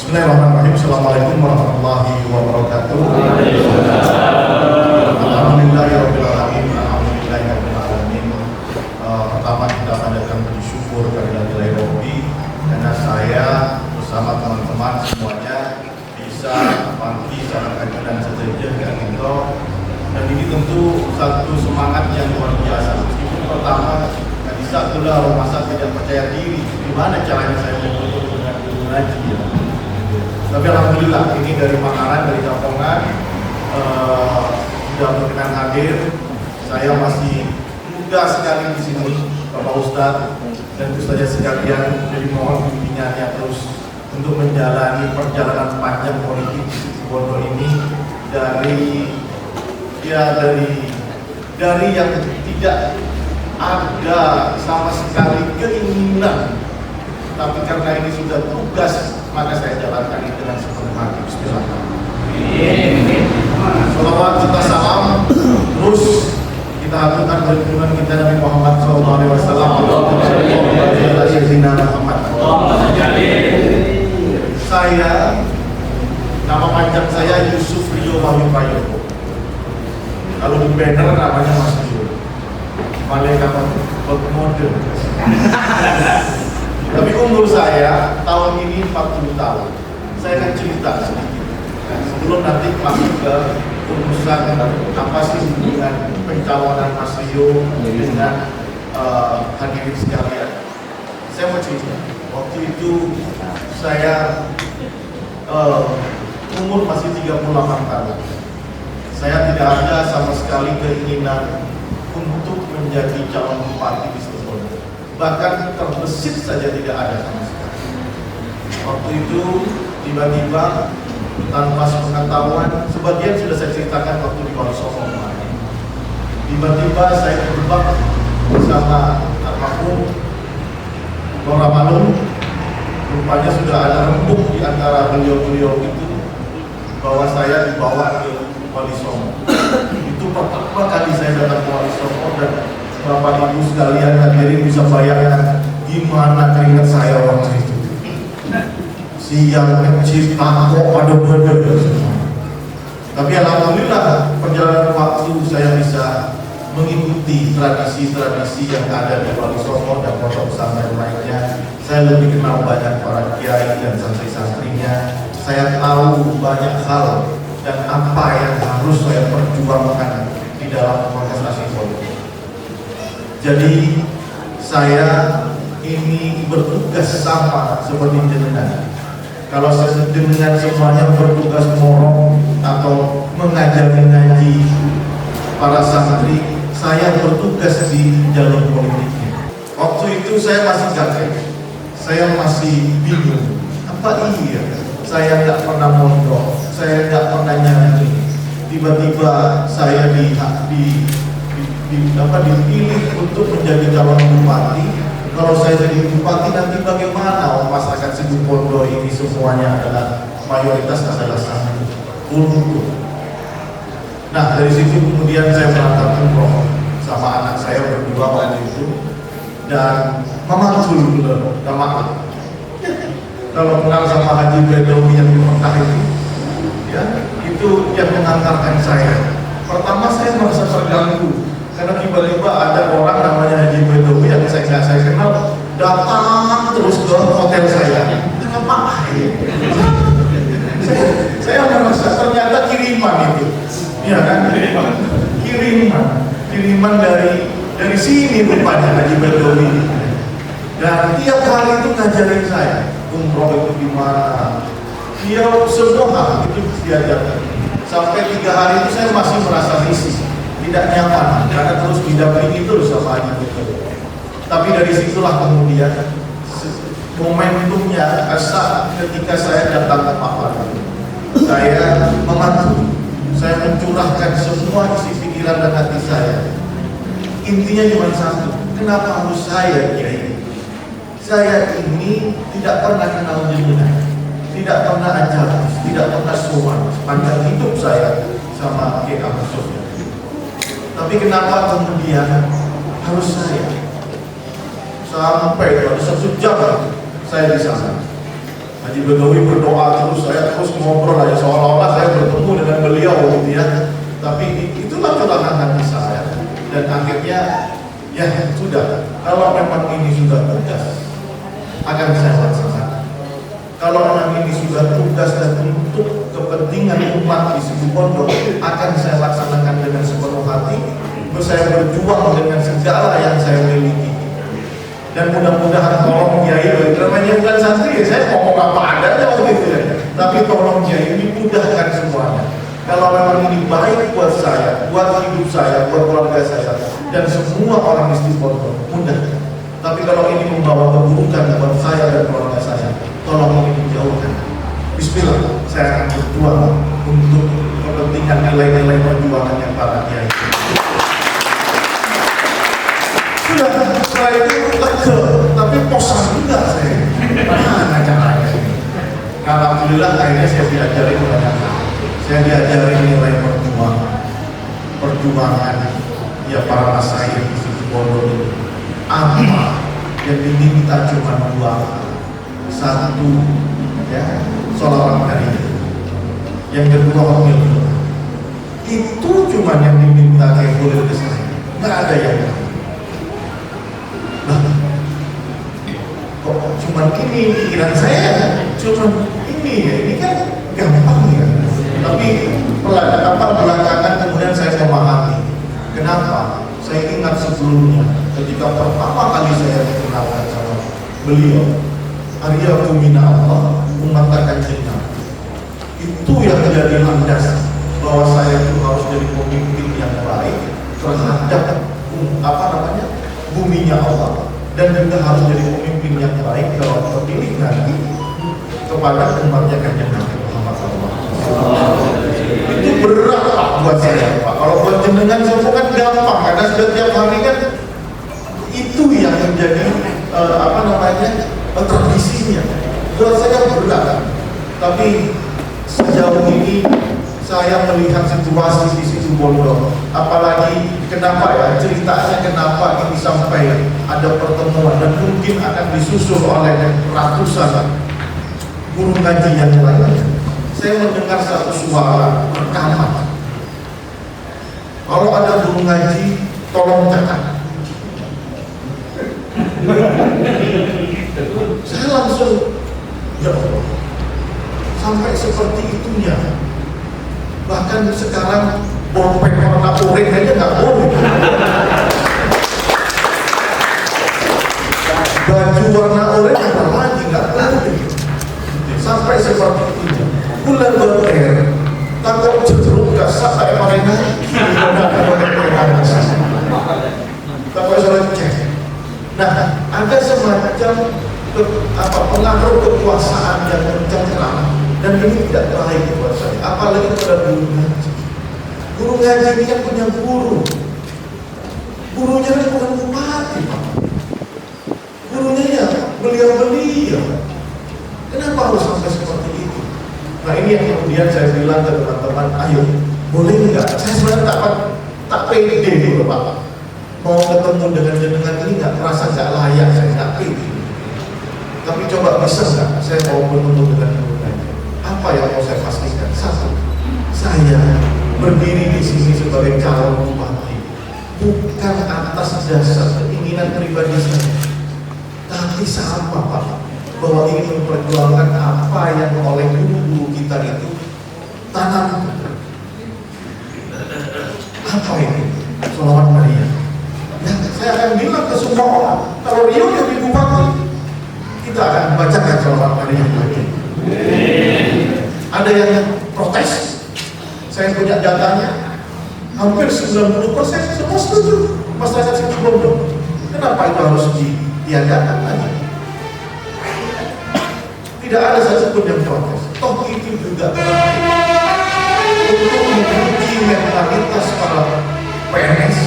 Bismillahirrahmanirrahim. Assalamualaikum warahmatullahi wabarakatuh. Alhamdulillahirabbil alamin. Alhamdulillahirabbil alamin. Pertama kita panjatkan puji syukur kehadirat Rabbi karena saya bersama teman-teman semuanya bisa pagi salam kajian dan sejajar dengan itu. Dan ini tentu satu semangat yang luar biasa. Meskipun pertama bisa pula masa tidak percaya diri, gimana caranya saya bertemu dengan guru ngaji ya. Tapi alhamdulillah ini dari Makanan, dari Kampungan sudah berkenan hadir. Saya masih muda sekali di sini, Bapak Ustadz dan Ustazah sekalian. Jadi mohon bimbingannya terus untuk menjalani perjalanan panjang politik di Bondo ini dari yang tidak ada sama sekali keinginan, tapi karena ini sudah tugas maka saya jalankan ini dengan sepenuh hati. Bismillahirrahmanirrahim. Salawat serta salam terus kita aturkan berjungan kita Nabi Muhammad SAW. Saya nama panjang saya Yusuf Rio Wahyu Prayogo. Kalau di banner namanya Mas Rio. Malaikat model. Tapi umur saya tahun ini 40 tahun. Saya akan cerita sedikit sebelum nanti masuk ke urusan apa sih hubungan pencalonan Mas Rio dengan hadirin sekalian. Saya mau cerita. Waktu itu saya umur masih 38 tahun. Saya tidak ada sama sekali keinginan untuk menjadi calon bupati di Situbondo. Bahkan terbesit saja tidak ada sama sekali. Waktu itu tiba-tiba tanpa sepengetahuan, sebagian sudah saya ceritakan waktu di Wali Songo kemarin. Tiba-tiba saya terjebak bersama almarhum Lora Malung. Rupanya sudah ada rembuk di antara beliau-beliau itu bahwa saya dibawa ke Wali Songo. Itu pertama kali saya datang ke Wali Songo dan Bapak Ibu sekalian hadirin bisa bayangkan gimana keringat saya waktu itu. Siang kecil takut pada bener. Tapi alhamdulillah perjalanan waktu saya bisa mengikuti tradisi-tradisi yang ada di Wali Songo dan pondok pesantren lainnya. Saya lebih kenal banyak para kiai dan santri-santrinya. Saya tahu banyak hal dan apa yang harus saya perjuangkan di dalam kontestasi politik. Jadi saya ini bertugas sama seperti jenengan. Kalau saya dengan semuanya bertugas morong atau mengajari ngaji para santri, saya bertugas di jalur politiknya. Waktu itu saya masih kaget, saya masih bingung. Apa iya? Saya nggak pernah mondok, saya nggak pernah nyanyi. Tiba-tiba saya dipilih untuk menjadi calon bupati. Kalau saya jadi bupati nanti bagaimana? Masyarakat Situbondo ini semuanya adalah mayoritas adalah santri. Nah dari situ kemudian saya berangkat umroh sama anak saya berdua waktu itu dan memantul nama. Kalau kenal sama Haji Bedowi yang di Mekah itu yang mengantarkan saya. Pertama saya merasa terganggu karena tiba-tiba ada orang namanya Haji Bedowi yang saya kenal datang terus ke hotel saya. Kenapa? Saya merasa ternyata kiriman itu, ya kan? Kiriman dari sini rupanya Haji Bedowi. Dan tiap hari itu ngajarin saya. Umroh itu gimana? Dia semua hal itu diajarkan. Sampai 3 hari itu saya masih merasa risih, tidak nyaman karena terus didampingi terus sama Haji itu. Tapi dari situlah kemudian momentumnya saat ketika saya datang ke Pak Wali, saya membantu, saya mencurahkan semua isi pikiran dan hati saya. Intinya cuma satu, kenapa harus saya Kiai? Saya ini tidak pernah kenal jenengan, tidak pernah ajar, tidak pernah sowan sepanjang hidup saya sama Kiai Ahmad Sofyan. Tapi kenapa kemudian harus saya? Sampai ada 1 jam saya di sana. Haji Bagawi berdoa terus, saya terus ngobrol aja seolah-olah saya bertemu dengan beliau gitu ya. Tapi itulah curahan hati saya, dan akhirnya ya sudah, kalau memang ini sudah tugas akan saya laksanakan. Kalau memang ini sudah tugas dan untuk kepentingan umat di Situ Bondo, akan saya laksanakan dengan sepenuh hati. Saya berjuang dengan segala yang saya miliki. Dan mudah-mudahan tolong Kiai, namanya bukan santri, saya ngomong apa adanya waktu itu ya. Tapi tolong Kiai ini mudahkan semuanya. Kalau memang ini baik buat saya, buat hidup saya, buat keluarga saya, dan semua orang di Situ Bondo, mudah. Tapi kalau ini membawa keburukan buat saya dan keluarga saya, tolong ini dijauhkan. Bismillah, saya akan berjuang untuk kepentingan nilai-nilai perjuangan yang para Kiai. Sudah, setelah itu lega, tapi posan juga saya. Mana caranya ini? Alhamdulillah akhirnya saya diajari banyak hal. Saya diajari nilai perjuangan ya para masyayikh di Situ Bondo ini. Apa yang diminta cuma dua hal. Satu, ya, sholawat hari. Yang kedua, omil. Itu cuma yang diminta kayak boleh ke saya. Nggak ada yang lain. Kok cuma ini pikiran saya, cuma ini ya, ini kan gampang ya. Tapi belakangan kemudian saya memahami kenapa. Saya ingat sebelumnya ketika pertama kali saya dikenalkan sama beliau, Arya Kumina Allah umat akan cinta. Itu yang menjadi landas bahwa saya itu harus jadi pemimpin yang baik terhadap buminya Allah, dan juga harus jadi pemimpin yang baik kalau terpilih nanti kepada umatnya Kanjeng Nabi Muhammad SAW. Itu berat Pak buat saya Pak. Kalau buat jenengan semua kan gampang, karena setiap hari kan itu yang menjadi tradisinya. Buat saya berat. Tapi sejauh ini saya melihat situasi di Situ Bondo, apalagi kenapa ya ceritanya, kenapa ini sampai ada pertemuan dan mungkin akan disusul oleh ratusan guru ngaji yang lain. Saya mendengar satu suara rekaman. Kalau ada guru ngaji, tolong catat. Saya langsung, ya Allah, sampai seperti itunya. Bahkan sekarang bolpen warna oranye aja nggak boleh. Baju warna oranye apalagi nggak boleh. Sampai seperti itu. Bulan berter, takut cenderung nggak sampai mereka. Takut salah cek. Nah, ada semacam pengaruh kekuasaan yang mencengkeram. Dan ini tidak baik buat saya, apalagi kepada guru ngaji. Guru ngaji ini kan punya guru. Gurunya kan bukan bupati, Pak. Gurunya ya beliau-beliau. Kenapa harus sampai seperti itu? Nah, ini yang kemudian saya bilang ke teman-teman, ayo, boleh enggak? Saya sebenarnya tak pede gitu Pak. Mau ketemu dengan jenengan ini nggak merasa nggak layak, saya nggak pede. Tapi coba bisa nggak? Saya mau bertemu dengan guru ngaji. Apa yang mau saya pastikan? Satu, saya berdiri di sini sebagai calon bupati bukan atas dasar keinginan pribadi saya, tapi sama Pak, bahwa ingin memperjuangkan apa yang oleh guru-guru kita itu tanam. Apa ini? Sholawat Maria. Ya, saya akan bilang ke semua orang, kalau Rio jadi bupati, kita akan bacakan sholawat Maria lagi. Ada yang protes. Saya punya datanya, hampir 90% semua setuju masyarakat Situ Bondo. Kenapa itu harus ditiadakan lagi? Tidak ada satupun yang protes. Toh itu juga untuk menguji mentalitas para PNS,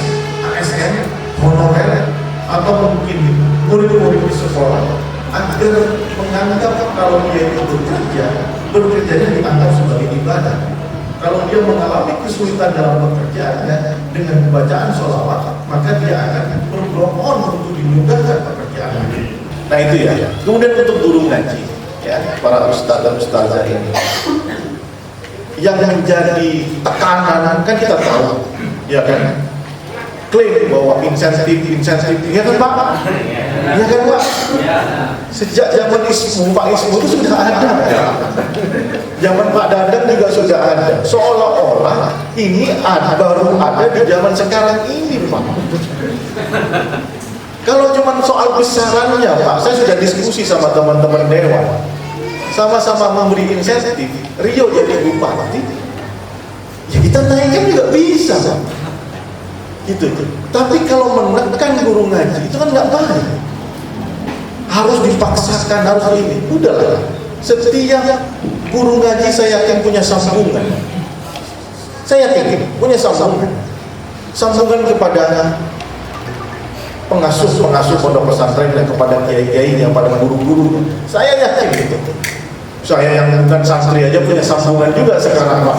ASN, honorer, atau mungkin murid-murid di sekolah, agar menganggap kalau dia itu bekerjanya dianggap sebagai ibadah. Kalau dia mengalami kesulitan dalam pekerjaannya dengan bacaan sholawat, maka dia akan bermohon untuk dimudahkan pekerjaannya. Nah itu ya. Kemudian untuk guru ngaji, ya, para ustaz dan ustazah ini. Yang menjadi tekanan kan kita tahu, ya kan? Klaim bahwa insentif, ya kan Pak? Ya kan Pak? Sejak zaman Pak Ismu itu sudah ada. Zaman Pak Dadang juga sudah ada. Seolah-olah ini baru ada di zaman sekarang ini Pak. Kalau cuma soal besarannya Pak, saya sudah diskusi sama teman-teman dewan. Sama-sama memberi insentif, Rio jadi bupati, ya kita naikkan juga bisa Pak. Gitu. Tapi kalau menekan guru ngaji itu kan nggak baik. Harus dipaksakan, harus ini. Udahlah. Setiap guru ngaji saya yakin punya sambungan. Saya yakin punya sambungan. Sambungan kepada pengasuh pondok pesantren dan kepada kiai-kiai yang pada guru-guru. Saya yakin gitu. Saya yang bukan santri aja punya sambungan juga sekarang Pak.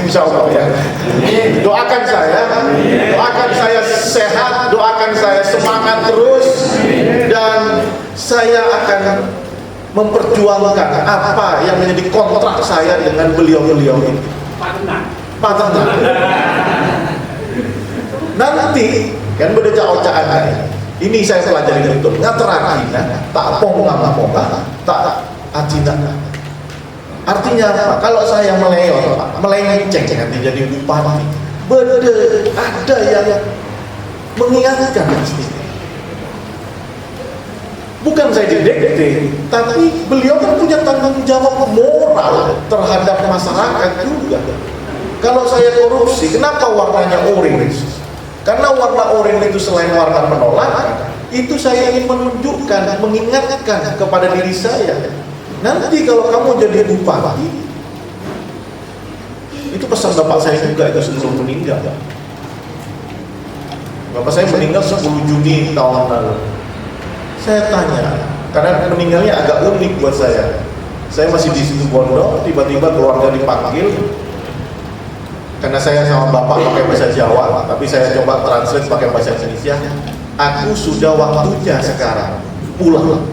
Insya Allah ya. Doakan saya sehat, doakan saya semangat terus, dan saya akan memperjuangkan apa yang menjadi kontrak saya dengan beliau-beliau ini. Patenang. Nanti kan beda ocaan ini saya pelajari betul. Ngaterakina, tak ponga-ponga, tak acina. Artinya apa? Kalau saya melenceng nanti jadi bupati, ada yang mengingatkan. Bukan saya didekte, tapi beliau kan punya tanggung jawab moral terhadap masyarakat juga. Kalau saya korupsi, kenapa warnanya orange? Karena warna orange itu selain warna penolakan, itu saya ingin menunjukkan, mengingatkan kepada diri saya. Nanti kalau kamu jadi bupati, itu pesan bapak saya juga itu sebelum meninggal. Bapak saya meninggal 10 Juni tahun lalu. Saya tanya, karena meninggalnya agak unik buat saya. Saya masih di situ Bondo, tiba-tiba keluarga dipanggil. Karena saya sama bapak pakai bahasa Jawa, tapi saya coba translate pakai bahasa Indonesia. Aku sudah waktunya sekarang pulang.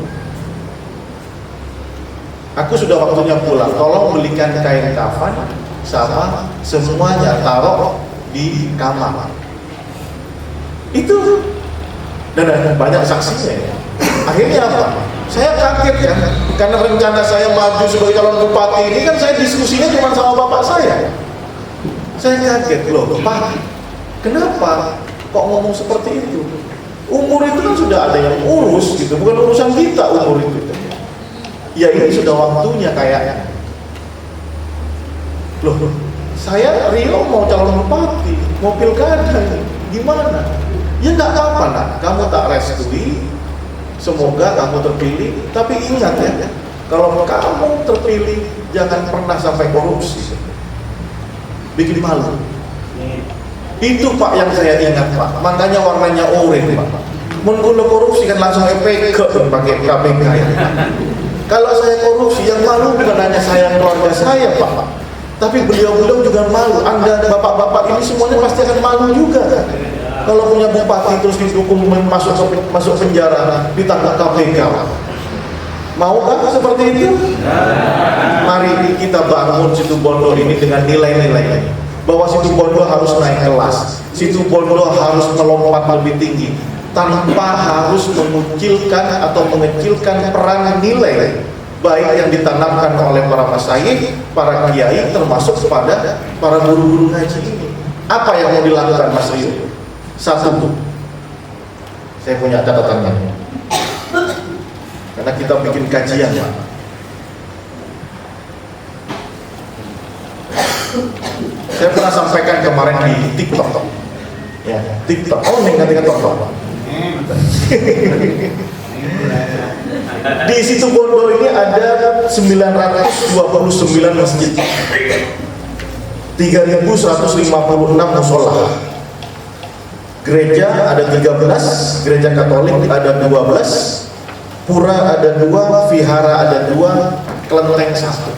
Aku sudah waktunya pulang. Tolong belikan kain kafan sama semuanya taruh di kamar. Itu dan banyak saksinya. Akhirnya apa? Saya kaget kan, karena rencana saya maju sebagai calon bupati ini kan saya diskusinya cuma sama bapak saya. Saya kaget loh, Pak. Kenapa kok ngomong seperti itu? Umur itu kan sudah ada yang urus gitu, bukan urusan kita umur itu. Ya ini sudah waktunya kayaknya. Loh, saya Rio mau calon bupati, mau pilkada, gimana? Ya nggak apa-apa nak, kamu tak restui, semoga kamu terpilih. Tapi ingat ya, kalau kamu terpilih jangan pernah sampai korupsi, bikin malu. Itu Pak yang saya ingat Pak, makanya warnanya oranye Pak. Mengguna korupsi kan langsung EPK pakai KPK ya. Kalau saya korupsi, yang malu bukan hanya saya, keluarga saya Pak, tapi beliau-beliau juga malu. Anda bapak-bapak ini semuanya pasti akan malu juga kan? Kalau punya bupati terus dihukum masuk penjara, ditangkap KPK. Maukah seperti itu? Mari kita bangun Situbondo ini dengan nilai-nilai bahwa Situbondo harus naik kelas, Situbondo harus melompat lebih tinggi, tanpa harus mengucilkan atau mengecilkan peran nilai baik yang ditanamkan oleh para masyayikh, para kiai, termasuk kepada para guru-guru ngaji ini. Apa yang mau dilakukan Mas Rio? Satu, saya punya catatannya, karena kita bikin kajian Pak. Saya pernah sampaikan kemarin di TikTok, ya TikTok. Oh, ingat TikTok. Di Situbondo ini ada 929 masjid, 3.156 musola. Gereja ada 13, gereja Katolik ada 12, pura ada 2, vihara ada 2, kelenteng 1.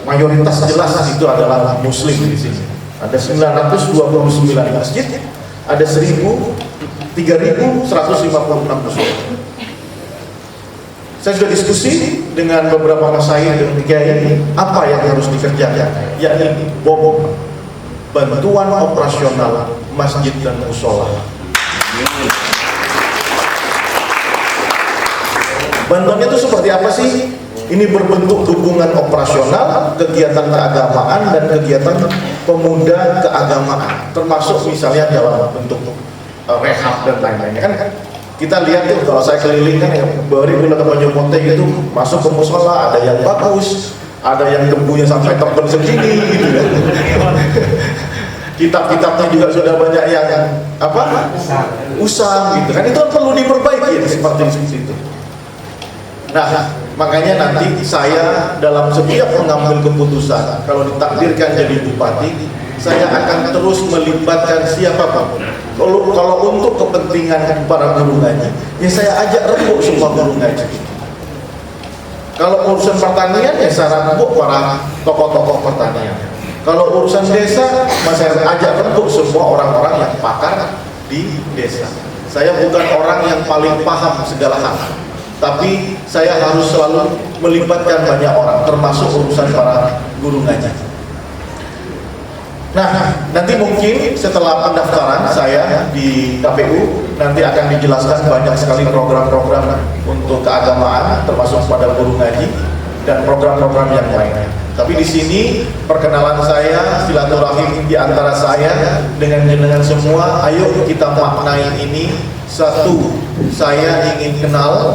Mayoritas jelas itu adalah Muslim di sini. Ada 929 masjid, ada 3.156 musola. Saya sudah diskusi dengan beberapa masyayikh dan kiai apa yang harus dikerjakan, yakni bantuan operasional masjid dan musola. Bantuannya itu seperti apa sih? Ini berbentuk dukungan operasional, kegiatan keagamaan dan kegiatan pemuda keagamaan, termasuk misalnya dalam bentuk rehab dan lain-lainnya. Kan kita lihat tuh kalau saya keliling kan yang baru ke Mojokerto itu masuk ke musola, ada yang bagus, ada yang debunya sampai tebal segini gitu ya. Kitab-kitabnya juga sudah banyak yang usang gitu kan, itu perlu diperbaiki ya, seperti itu. Nah, makanya nanti saya dalam setiap mengambil keputusan, kalau ditakdirkan jadi bupati, saya akan terus melibatkan siapapun. Kalau untuk kepentingan para guru ngaji, ya saya ajak rembuk semua guru ngaji. Kalau urusan pertanian, ya saya rembuk para tokoh-tokoh pertanian. Kalau urusan desa, saya ajak rembuk semua orang-orang yang pakar di desa. Saya bukan orang yang paling paham segala hal, tapi saya harus selalu melibatkan banyak orang, termasuk urusan para guru ngaji. Nah, nanti mungkin setelah pendaftaran saya di KPU, nanti akan dijelaskan banyak sekali program-program untuk keagamaan, termasuk pada guru ngaji dan program-program yang lainnya. Tapi di sini perkenalan saya, silaturahim di antara saya dengan semua. Ayo kita maknai ini. Satu, saya ingin kenal.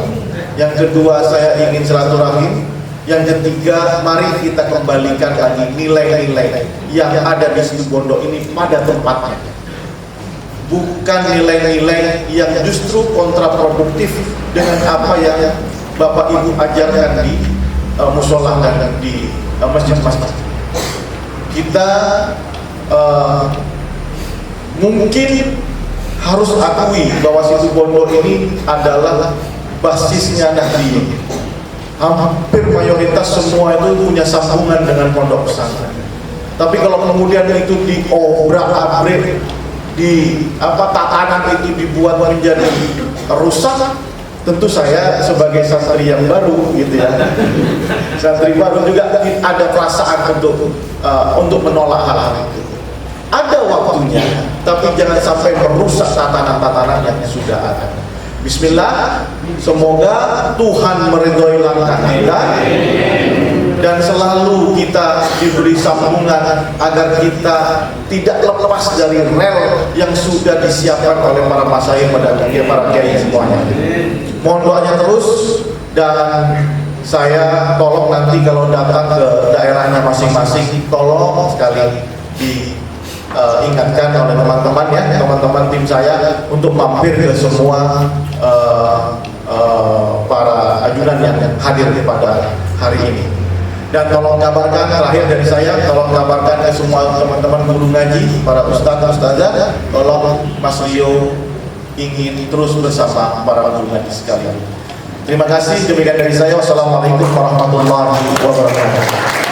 Yang kedua, saya ingin silaturahim. Yang ketiga, mari kita kembalikan lagi nilai-nilai yang ada di situ Bondo ini pada tempatnya. Bukan nilai-nilai yang justru kontraproduktif dengan apa yang Bapak Ibu ajarkan di musola dan di masjid-masjid. Kita mungkin harus akui bahwa situ Bondo ini adalah basisnya Nahdliyin. Hampir mayoritas semua itu punya sambungan dengan pondok pesantren. Tapi kalau kemudian itu diobrak-abrik, tatanan itu dibuat menjadi rusak, tentu saya sebagai santri yang baru gitu ya, santri baru juga ada perasaan untuk menolak hal-hal itu. Ada waktunya, tapi jangan sampai merusak tatanan-tatanan yang sudah ada. Bismillah, semoga Tuhan meridhoi langkah kita dan selalu kita diberi sambungan agar kita tidak lepas dari rel yang sudah disiapkan oleh para masyayikh pada para kiai semuanya. Mohon doanya terus, dan saya tolong nanti kalau datang ke daerahnya masing-masing, tolong sekali diingatkan oleh teman-teman ya, teman-teman tim saya untuk mampir ke semua para ajudan yang hadir pada hari ini. Dan tolong kabarkan, terakhir dari saya, tolong kabarkan ke semua teman-teman guru ngaji, para ustadz, ustazah, tolong Mas Rio ingin terus bersama para guru ngaji sekalian. Terima kasih, demikian dari saya. Wassalamualaikum warahmatullahi wabarakatuh.